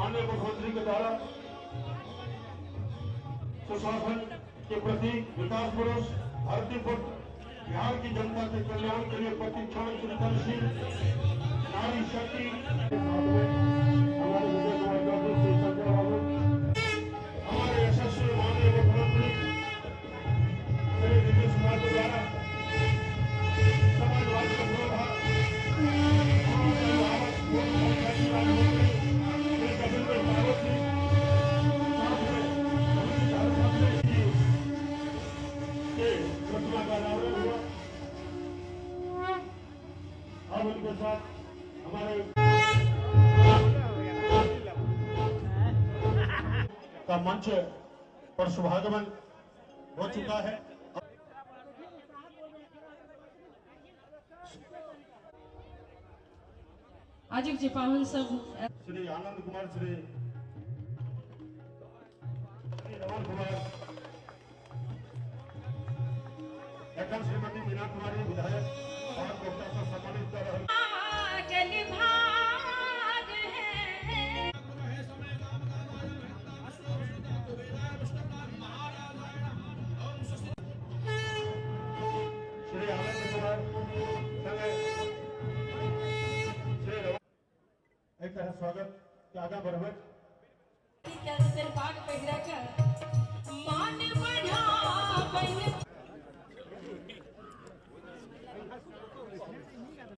माननीय मुख्यमंत्री के द्वारा सुशासन के प्रति विकास पुरुष भारतीय बिहार की जनता के कल्याण के लिए प्रतिक्षण चिंतनशील नारी शक्ति हमारे विजय कुमार चौधरी श्री संजय बाबू, हमारे यशस्वी माननीय मुख्यमंत्री श्री नीतीश कुमार के द्वारा समाजवादी का विरोधा अब उनके साथ हमारे का मंच पर शुभागमन हो चुका है। आज जे पावन सब श्री आनंद कुमार, श्री रमन कुमार, एकल श्रीमती मीना कुमारी विधायक और डॉक्टर से सम्मानित कर रहे श्री आनंद कुमार एक तरह स्वागत के आगा बढ़वे क्या बाग पहिरा